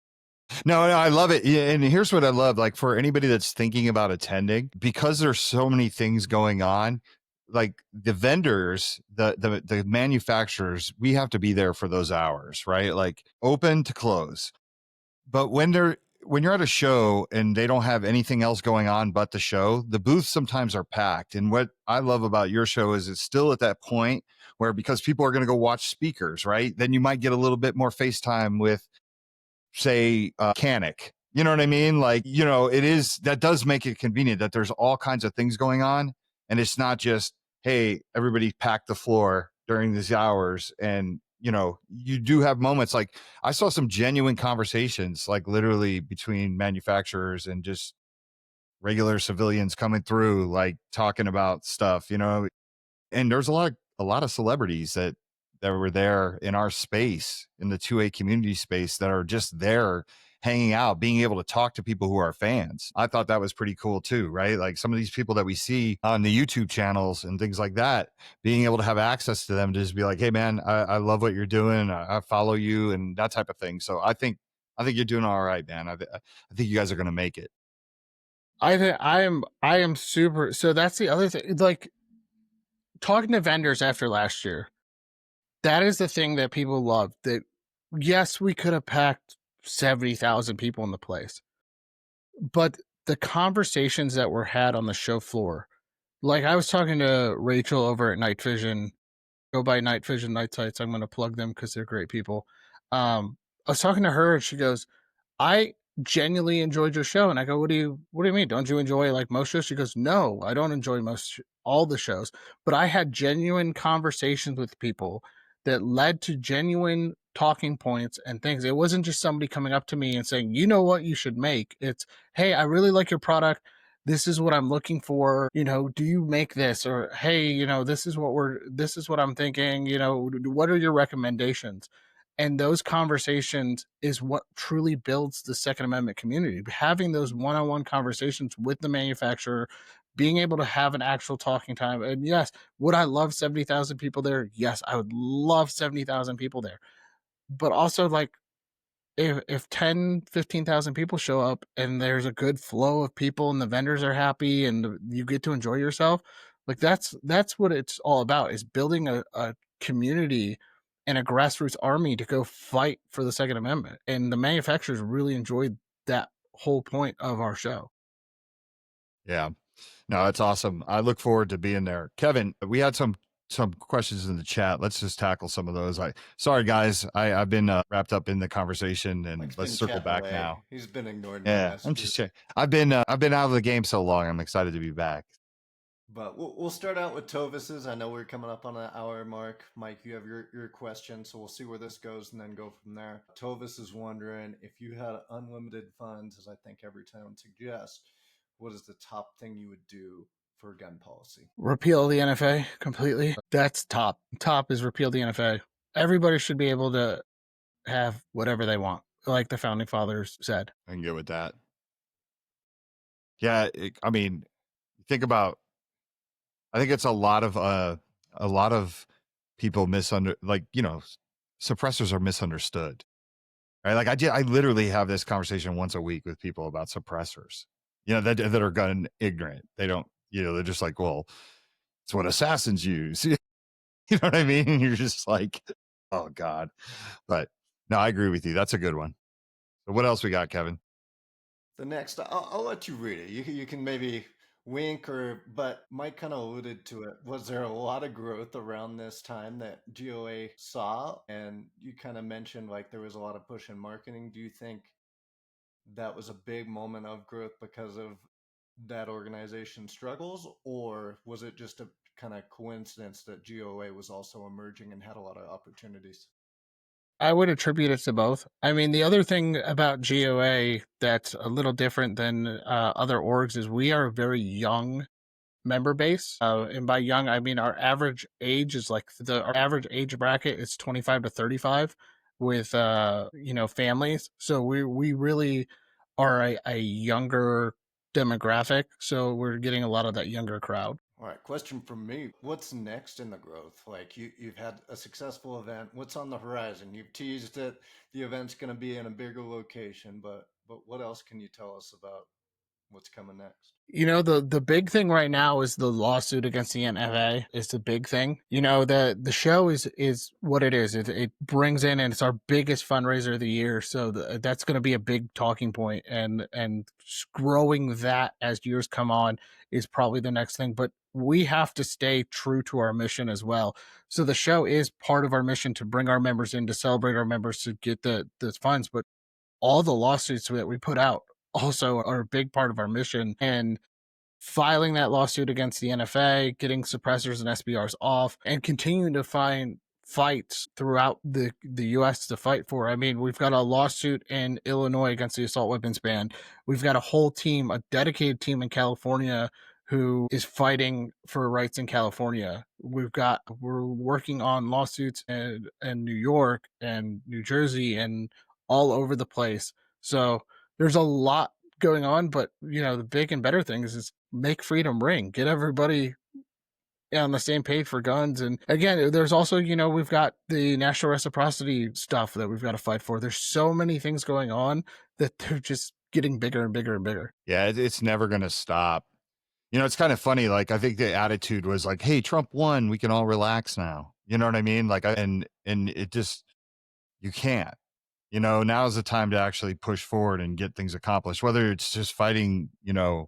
No, I love it. Yeah, and here's what I love. Like, for anybody that's thinking about attending, because there's so many things going on, like the vendors, the manufacturers, we have to be there for those hours, right? Like open to close. But when you're at a show and they don't have anything else going on but the show, the booths sometimes are packed. And what I love about your show is it's still at that point where, because people are going to go watch speakers, right? Then you might get a little bit more FaceTime with, say, mechanic. You know what I mean? Like, you know, that does make it convenient that there's all kinds of things going on. And it's not just, hey, everybody pack the floor during these hours. And, you know, you do have moments like I saw some genuine conversations, like literally between manufacturers and just regular civilians coming through, like talking about stuff, you know. And there's a lot of celebrities that were there in our space, in the 2A community space, that are just there hanging out, being able to talk to people who are fans. I thought that was pretty cool too, right? Like some of these people that we see on the YouTube channels and things like that, being able to have access to them to just be like, hey man, I love what you're doing. I follow you and that type of thing. So I think you're doing all right, man. I think you guys are going to make it. I am super. So that's the other thing. Like, talking to vendors after last year, that is the thing that people love. That, yes, we could have packed 70,000 people in the place, but the conversations that were had on the show floor, like I was talking to Rachel over at Night Vision. Go by Night Vision Night Sights. I'm going to plug them because they're great people. I was talking to her and she goes, I genuinely enjoyed your show. And I go, what do you mean? Don't you enjoy like most shows? She goes, no, I don't enjoy all the shows, but I had genuine conversations with people that led to genuine talking points and things. It wasn't just somebody coming up to me and saying, you know what you should make. It's, hey, I really like your product. This is what I'm looking for. You know, do you make this? Or, hey, you know, this is what I'm thinking. You know, what are your recommendations? And those conversations is what truly builds the Second Amendment community. Having those one-on-one conversations with the manufacturer, being able to have an actual talking time. And yes, would I love 70,000 people there? Yes, I would love 70,000 people there. But also, like, if 10, 15,000 people show up and there's a good flow of people and the vendors are happy and you get to enjoy yourself, like that's what it's all about, is building a community and a grassroots army to go fight for the Second Amendment. And the manufacturers really enjoyed that whole point of our show. Yeah. No, that's awesome. I look forward to being there. Kevin, we had some questions in the chat. Let's just tackle some of those. Sorry guys, I've been wrapped up in the conversation, and Mike's let's been circle chatting back away. now. He's been ignoring my Yeah, I'm messages. just checking. I've been out of the game so long. I'm excited to be back. But we'll start out with Tovis's. I know we're coming up on an hour mark. Mike, you have your question, so we'll see where this goes and then go from there. Tovis is wondering if you had unlimited funds, as I think every town suggests, what is the top thing you would do for gun policy? Repeal the NFA completely. That's top. Top is repeal the NFA. Everybody should be able to have whatever they want, like the founding fathers said. I can get with that. Yeah, I mean, think about. I think it's a lot of people suppressors are misunderstood. Right? Like I literally have this conversation once a week with people about suppressors. That are gun ignorant. They don't. They're just like, well, it's what assassins use. You know what I mean? And you're just like, oh God. But no, I agree with you. That's a good one. So what else we got, Kevin? The next, I'll let you read it. You can maybe wink but Mike kind of alluded to it. Was there a lot of growth around this time that GOA saw? And you kind of mentioned like there was a lot of push in marketing. Do you think that was a big moment of growth because of that organization struggles, or was it just a kind of coincidence that GOA was also emerging and had a lot of opportunities? I would attribute it to both. I mean, the other thing about GOA that's a little different than other orgs is we are a very young member base. And by young, I mean our average age is our average age bracket is 25 to 35 with, families. So we really are a younger demographic. So we're getting a lot of that younger crowd. All right, question from me. What's next in the growth? Like you've had a successful event. What's on the horizon? You've teased that the event's going to be in a bigger location, but what else can you tell us about what's coming next? The big thing right now is the lawsuit against the NFA is the big thing. The show is what it is. It brings in, and it's our biggest fundraiser of the year. So that's going to be a big talking point, and growing that as years come on is probably the next thing. But we have to stay true to our mission as well. So the show is part of our mission to bring our members in, to celebrate our members, to get the funds. But all the lawsuits that we put out also are a big part of our mission. And filing that lawsuit against the NFA, getting suppressors and SBRs off, and continuing to find fights throughout the U.S. to fight for. I mean, we've got a lawsuit in Illinois against the assault weapons ban. We've got a whole team, a dedicated team in California who is fighting for rights in California. We're working on lawsuits in New York and New Jersey and all over the place. So there's a lot going on, but the big and better things is make freedom ring, get everybody on the same page for guns. And again, there's also, we've got the national reciprocity stuff that we've got to fight for. There's so many things going on that they're just getting bigger and bigger and bigger. Yeah, it's never going to stop. It's kind of funny. Like, I think the attitude was like, hey, Trump won. We can all relax now. You know what I mean? Like, and it just, you can't. Now's the time to actually push forward and get things accomplished, whether it's just fighting,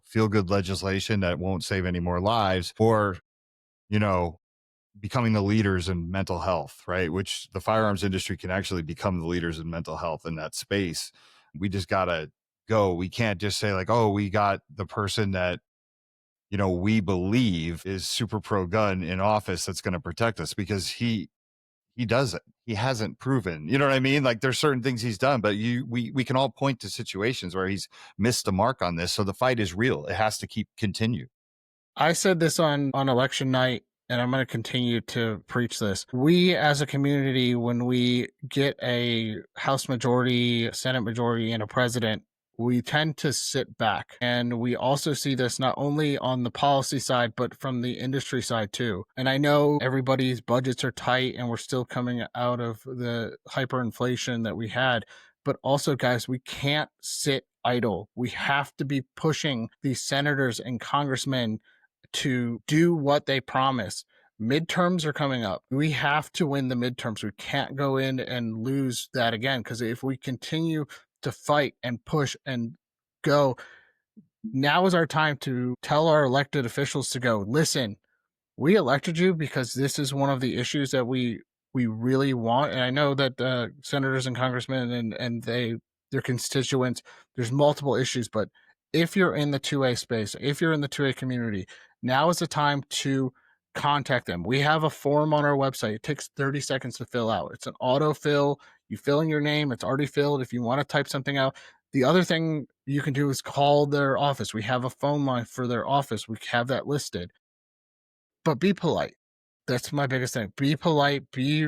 feel good legislation that won't save any more lives, or, becoming the leaders in mental health, right? Which the firearms industry can actually become the leaders in mental health in that space. We just got to go. We can't just say like, oh, we got the person that, we believe is super pro gun in office that's going to protect us, because he doesn't. He hasn't proven. You know what I mean? Like, there's certain things he's done, but we can all point to situations where he's missed the mark on this. So the fight is real. It has to continue. I said this on election night, and I'm going to continue to preach this. We as a community, when we get a House majority, Senate majority, and a president, we tend to sit back. And we also see this not only on the policy side, but from the industry side too. And I know everybody's budgets are tight and we're still coming out of the hyperinflation that we had. But also, guys, we can't sit idle. We have to be pushing these senators and congressmen to do what they promise. Midterms are coming up. We have to win the midterms. We can't go in and lose that again, because if we continue to fight and push and go, now is our time to tell our elected officials to go, listen, we elected you because this is one of the issues that we really want. And I know that senators and congressmen and their constituents, there's multiple issues, but if you're in the 2A space, if you're in the 2A community, now is the time to contact them. We have a form on our website. It takes 30 seconds to fill out. It's an autofill. You fill in your name, it's already filled. If you want to type something out, the other thing you can do is call their office. We have a phone line for their office. We have that listed. But be polite. That's my biggest thing. Be polite, be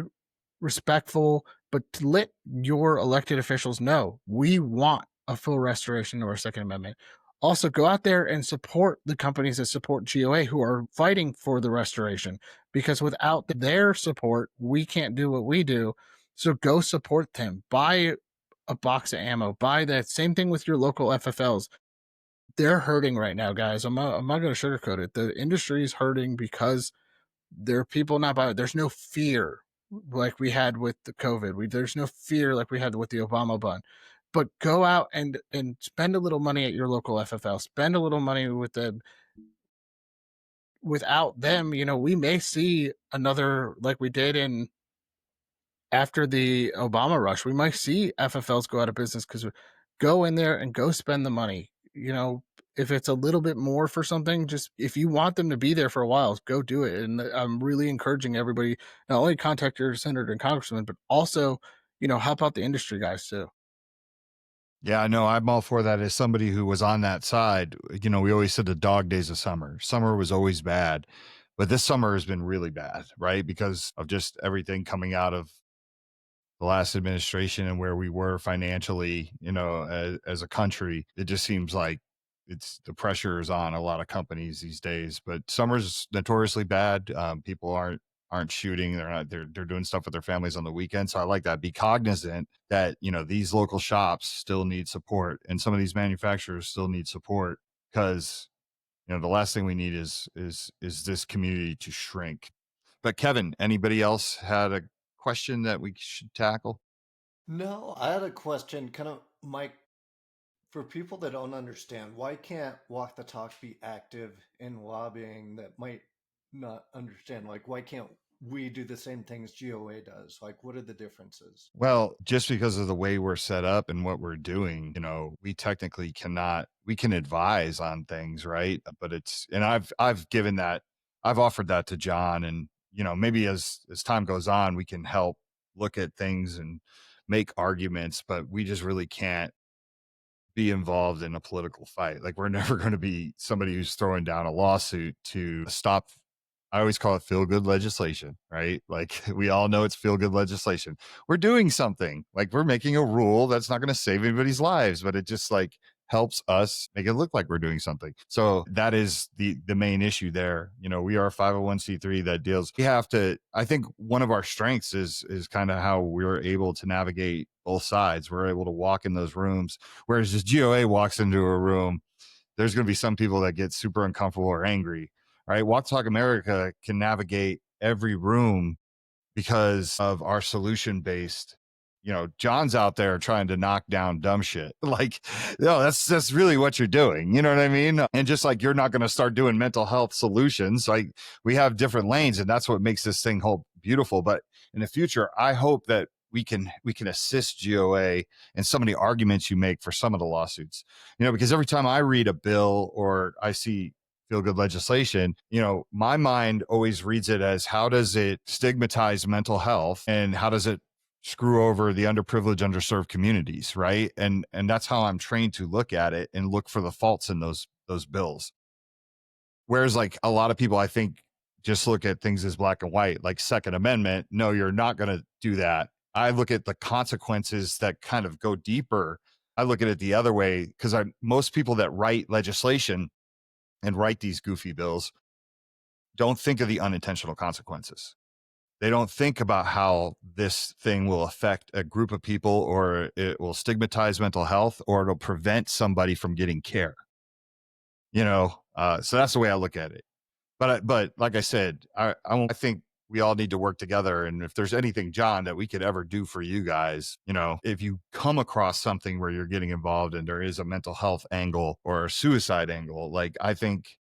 respectful, but to let your elected officials know we want a full restoration of our Second Amendment. Also, go out there and support the companies that support GOA who are fighting for the restoration, because without their support, we can't do what we do. So go support them. Buy a box of ammo. Buy that. Same thing with your local FFLs. They're hurting right now, guys. I'm not going to sugarcoat it. The industry is hurting because there are people not buying it. There's no fear like we had with the COVID. There's no fear like we had with the Obama bun. But go out and spend a little money at your local FFL. Spend a little money with them. Without them, we may see another like we did in after the Obama rush. We might see FFLs go out of business because go in there and go spend the money. If it's a little bit more for something, just if you want them to be there for a while, go do it. And I'm really encouraging everybody not only contact your senator and congressman, but also, help out the industry guys too. Yeah, no, I'm all for that. As somebody who was on that side, we always said the dog days of summer. Summer was always bad, but this summer has been really bad, right? Because of just everything coming out of the last administration and where we were financially, as a country. It just seems like the pressure is on a lot of companies these days. But summer's notoriously bad. People aren't shooting. They're doing stuff with their families on the weekend. So I like that. Be cognizant that, these local shops still need support and some of these manufacturers still need support, because, the last thing we need is this community to shrink. But Kevin, anybody else had a question that we should tackle? No, I had a question, kind of, Mike, for people that don't understand, why can't Walk the Talk be active in lobbying that might not understand? Like, why can't we do the same things GOA does? Like, what are the differences? Well, just because of the way we're set up and what we're doing, we technically we can advise on things, right? But I've given that, I've offered that to John, and, maybe as time goes on, we can help look at things and make arguments, but we just really can't be involved in a political fight. Like, we're never going to be somebody who's throwing down a lawsuit to stop. I always call it feel good legislation, right? Like, we all know it's feel good legislation. We're doing something, like we're making a rule that's not going to save anybody's lives, but it just like helps us make it look like we're doing something. So that is the main issue there. We are a 501c3 that deals, I think one of our strengths is kind of how we're able to navigate both sides. We're able to walk in those rooms, whereas just GOA walks into a room, there's going to be some people that get super uncomfortable or angry. Right? Walk Talk America can navigate every room because of our solution based. John's out there trying to knock down dumb shit. Like, no, that's really what you're doing. You know what I mean? And just like you're not going to start doing mental health solutions, like we have different lanes, and that's what makes this thing whole beautiful. But in the future, I hope that we can assist GOA in some of the arguments you make for some of the lawsuits. Because every time I read a bill or I see feel good legislation, my mind always reads it as, how does it stigmatize mental health and how does it screw over the underprivileged, underserved communities, right? And that's how I'm trained to look at it and look for the faults in those bills. Whereas like a lot of people, I think, just look at things as black and white, like Second Amendment. No, you're not going to do that. I look at the consequences that kind of go deeper. I look at it the other way, because most people that write legislation and write these goofy bills don't think of the unintentional consequences. They don't think about how this thing will affect a group of people, or it will stigmatize mental health, or it'll prevent somebody from getting care. So that's the way I look at it. But like I said, I think we all need to work together. And if there's anything, John, that we could ever do for you guys, if you come across something where you're getting involved and there is a mental health angle or a suicide angle, like I think,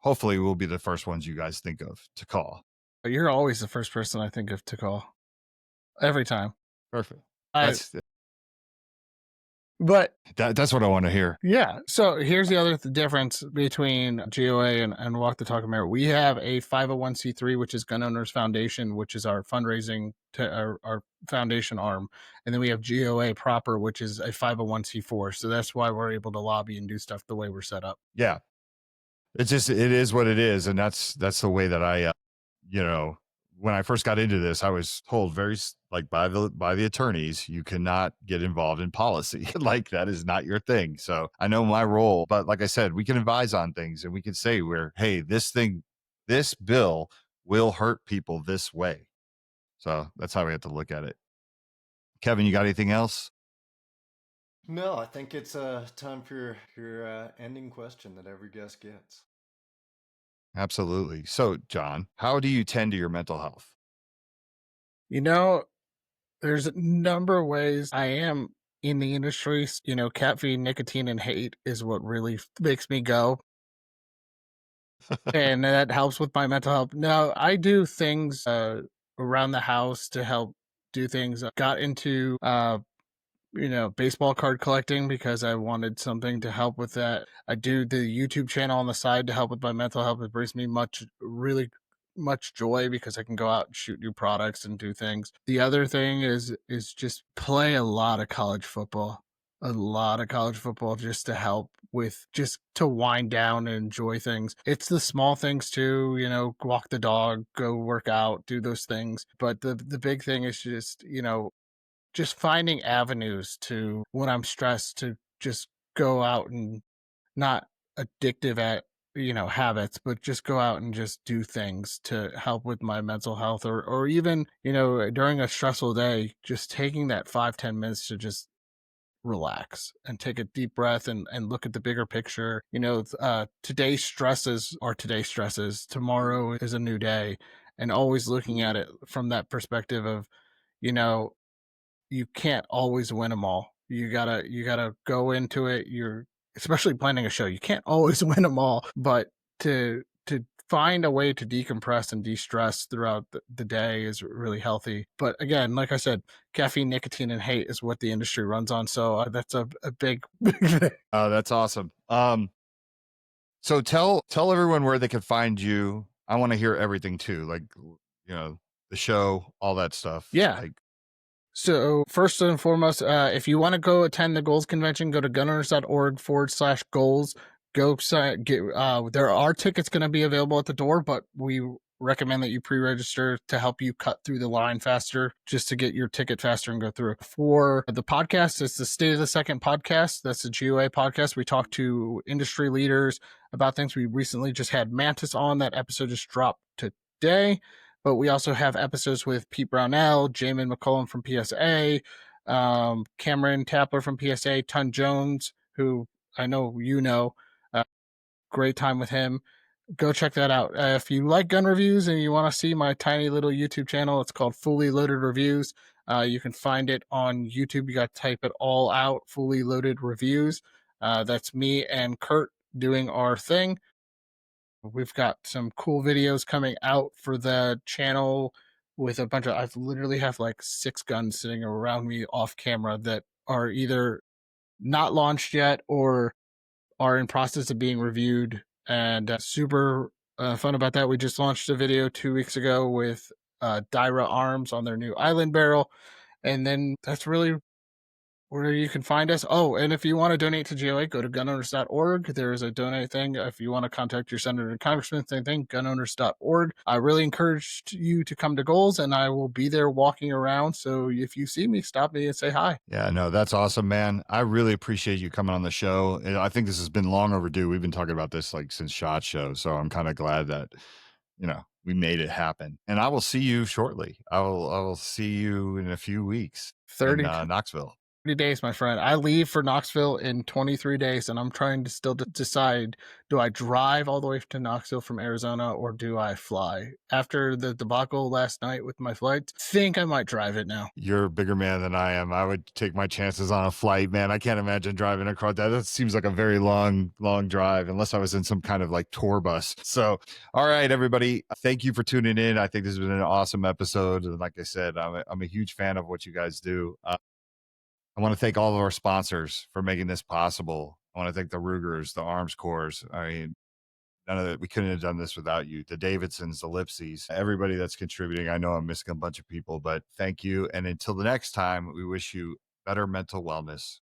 hopefully we'll be the first ones you guys think of to call. You're always the first person I think of to call. Every time. Perfect. But That's what I want to hear. yeah. So here's the other difference between GOA and Walk the Talk America. We have a 501c3, which is Gun Owners Foundation, which is our fundraising to our foundation arm. And then we have GOA proper, which is a 501c4. So that's why we're able to lobby and do stuff the way we're set up. Yeah. It's just, it is what it is. And that's the way that I, you know, when I first got into this, I was told very like by the attorneys, you cannot get involved in policy. Like that is not your thing. So I know my role, but like I said, we can advise on things and we can say hey, this bill will hurt people this way. So that's how we have to look at it. Kevin, you got anything else? No, I think it's time for your ending question that every guest gets. Absolutely. So, John, how do you tend to your mental health? You know, there's a number of ways. I am in the industry. You know, caffeine, nicotine, and hate is what really makes me go. And that helps with my mental health. Now, I do things around the house to help do things. I got into baseball card collecting because I wanted something to help with that. I do the YouTube channel on the side to help with my mental health. It brings me really much joy because I can go out and shoot new products and do things. The other thing is just play a lot of college football. A lot of college football just to help with just to wind down and enjoy things. It's the small things too, walk the dog, go work out, do those things. But the big thing is just finding avenues to when I'm stressed to just go out and not addictive at habits, but just go out and just do things to help with my mental health, or even during a stressful day, just taking that 5-10 minutes to just relax and take a deep breath and look at the bigger picture. Today's stresses are today's stresses, tomorrow is a new day, and always looking at it from that perspective of you know you can't always win them all. You gotta go into it. You're especially planning a show. You can't always win them all, but to find a way to decompress and de-stress throughout the day is really healthy. But again, like I said, caffeine, nicotine, and hate is what the industry runs on. So that's a big thing. Oh, that's awesome. So tell everyone where they can find you. I want to hear everything too, like the show, all that stuff. Yeah. Like, So first and foremost, if you want to go attend the Goals Convention, go to gunowners.org/goals. Go get. There are tickets going to be available at the door, but we recommend that you pre-register to help you cut through the line faster, just to get your ticket faster and go through. For the podcast, it's the State of the Second podcast. That's the GOA podcast. We talk to industry leaders about things. We recently just had Mantis on. That episode just dropped today. But we also have episodes with Pete Brownell, Jamin McCollum from PSA, Cameron Tapler from PSA, Ton Jones, who I know great time with him. Go check that out. If you like gun reviews and you want to see my tiny little YouTube channel, it's called Fully Loaded Reviews. You can find it on YouTube. You got to type it all out, Fully Loaded Reviews. That's me and Kurt doing our thing. We've got some cool videos coming out for the channel with a bunch of, I literally have like 6 guns sitting around me off camera that are either not launched yet or are in process of being reviewed, and super fun about that. We just launched a video 2 weeks ago with Dyra Arms on their new Island barrel. And then that's really where you can find us. Oh, and if you want to donate to GOA, go to gunowners.org. There is a donate thing. If you want to contact your senator and congressman, same thing, gunowners.org. I really encourage you to come to Goals, and I will be there walking around. So if you see me, stop me and say hi. yeah, no, that's awesome, man. I really appreciate you coming on the show. And I think this has been long overdue. We've been talking about this like since SHOT Show. So I'm kind of glad that, we made it happen. And I will see you shortly. I will see you in a few weeks 30 in Knoxville. days, my friend. I leave for Knoxville in 23 days, and I'm trying to still decide, do I drive all the way to Knoxville from Arizona or do I fly? After the debacle last night with my flights, think I might drive it now. You're a bigger man than I am. I would take my chances on a flight, man. I can't imagine driving across that. That seems like a very long drive, unless I was in some kind of like tour bus. So, all right, everybody, thank you for tuning in. I think this has been an awesome episode. And like I said, I'm a huge fan of what you guys do. I want to thank all of our sponsors for making this possible. I want to thank the Rugers, the Arms Corps. I mean, none of it, we couldn't have done this without you. The Davidsons, the Lipsies, everybody that's contributing. I know I'm missing a bunch of people, but thank you. And until the next time, we wish you better mental wellness.